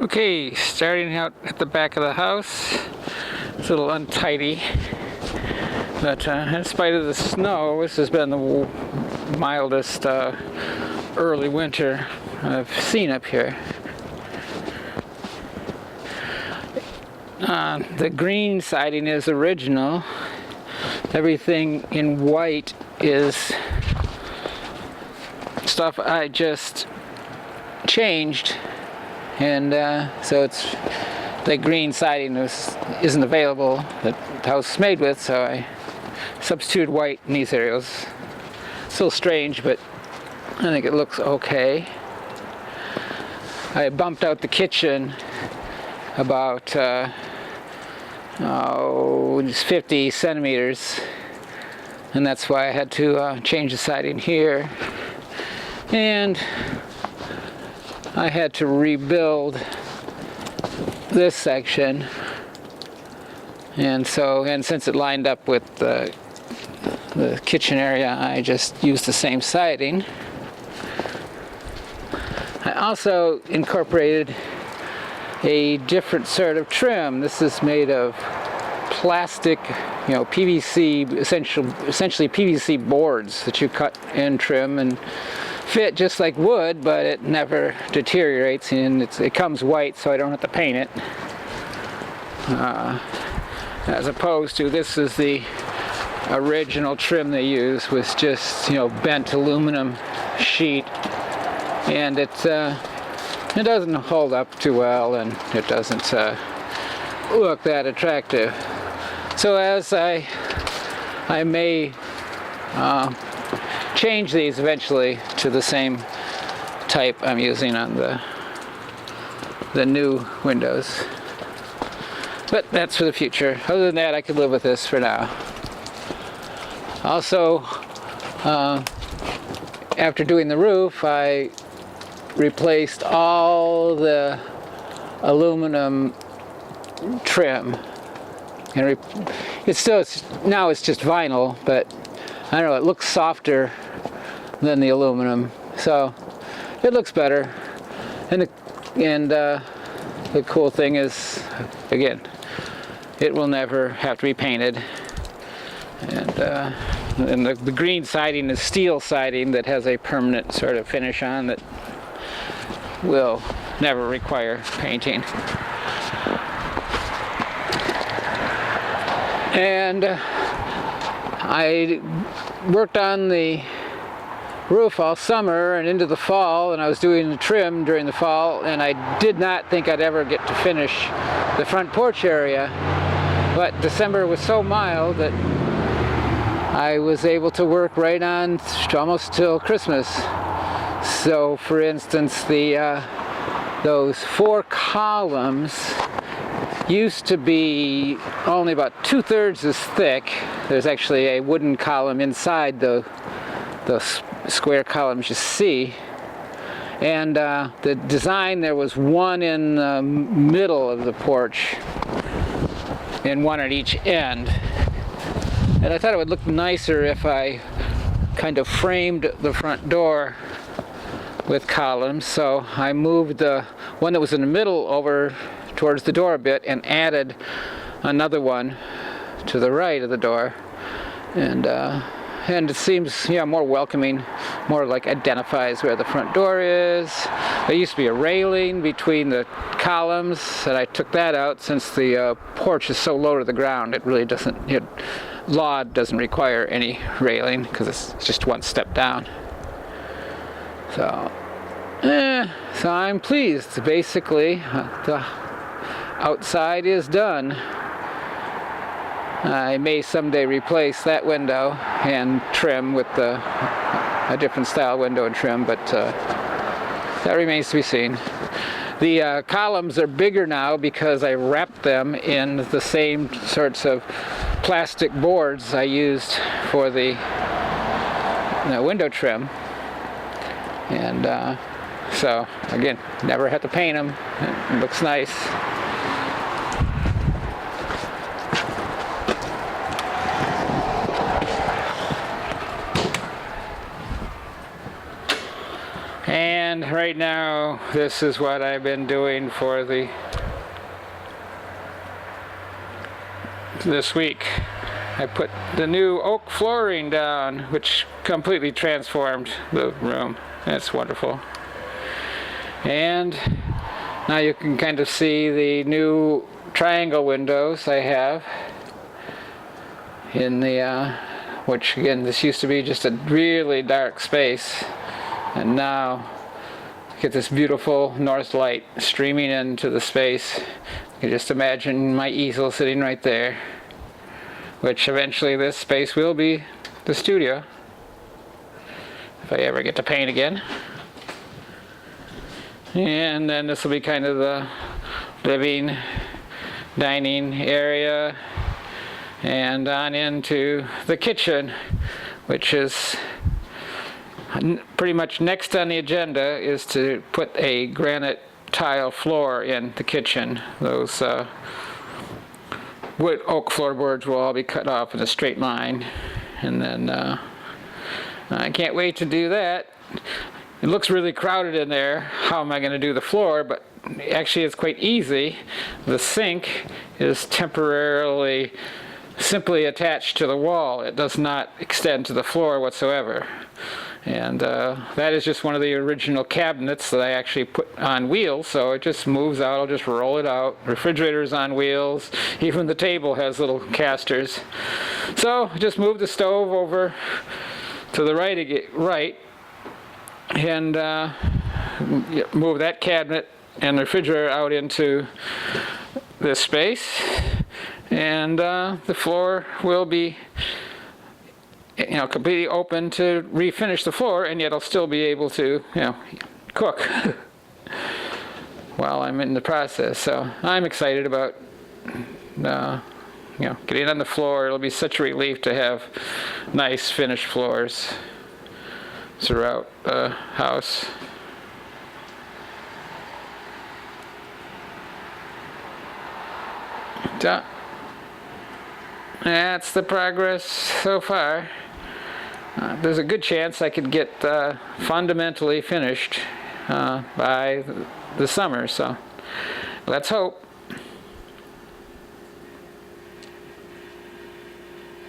Okay, starting out at the back of the house. It's a little untidy, but in spite of the snow, this has been the mildest early winter I've seen up here. The green siding is original. Everything in white is stuff I just changed, and so it's the green siding isn't available that the house is made with, so I substituted white in these areas. Still strange, but I think it looks okay. I bumped out the kitchen about 50 centimeters, and that's why I had to change the siding here. And I had to rebuild this section, and since it lined up with the kitchen area, I just used the same siding. I also incorporated a different sort of trim. This is made of plastic, PVC, essentially PVC boards that you cut and trim and fit just like wood, but it never deteriorates, and it comes white, so I don't have to paint it. As opposed to, this is the original trim they use, with just bent aluminum sheet, and it doesn't hold up too well, and it doesn't look that attractive. So as I may change these eventually to the same type I'm using on the new windows. But that's for the future. Other than that, I could live with this for now. Also, after doing the roof, I replaced all the aluminum trim, and now it's just vinyl, but I don't know, it looks softer than the aluminum, so it looks better. And the cool thing is, again, it will never have to be painted. And the green siding is steel siding that has a permanent sort of finish on that will never require painting. And I worked on the roof all summer and into the fall, and I was doing the trim during the fall, and I did not think I'd ever get to finish the front porch area. But December was so mild that I was able to work right on almost till Christmas. So, for instance, those 4 columns used to be only about 2/3 as thick. There's actually a wooden column inside the square columns you see. And the design, there was one in the middle of the porch and one at each end. And I thought it would look nicer if I kind of framed the front door with columns, so I moved the one that was in the middle over towards the door a bit and added another one to the right of the door, and it seems more welcoming, more like identifies where the front door is. There used to be a railing between the columns, and I took that out since the porch is so low to the ground. It really doesn't. Law doesn't require any railing because it's just one step down. So I'm pleased. Basically, the outside is done. I may someday replace that window and trim with a different style window and trim, but that remains to be seen. The columns are bigger now because I wrapped them in the same sorts of plastic boards I used for the window trim. And so, again, never had to paint them. It looks nice. And And right now, this is what I've been doing for this week. I put the new oak flooring down, which completely transformed the room. That's wonderful. And now you can kind of see the new triangle windows I have in the, which again, this used to be just a really dark space. And now, get this beautiful north light streaming into the space. You can just imagine my easel sitting right there, which eventually this space will be the studio, if I ever get to paint again. And then this will be kind of the living, dining area, and on into the kitchen, which is pretty much next on the agenda, is to put a granite tile floor in the kitchen. Those wood oak floorboards will all be cut off in a straight line, and then I can't wait to do that. It looks really crowded in there. How am I going to do the floor? But actually it's quite easy. The sink is temporarily simply attached to the wall. It does not extend to the floor whatsoever. And that is just one of the original cabinets that I actually put on wheels, so it just moves out. I'll just roll it out. Refrigerator's on wheels. Even the table has little casters. So just move the stove over to the right, and move that cabinet and the refrigerator out into this space, and the floor will be completely open to refinish the floor, and yet I'll still be able to, cook while I'm in the process. So I'm excited about, getting on the floor. It'll be such a relief to have nice finished floors throughout the house. That's the progress so far. There's a good chance I could get fundamentally finished by the summer, so let's hope.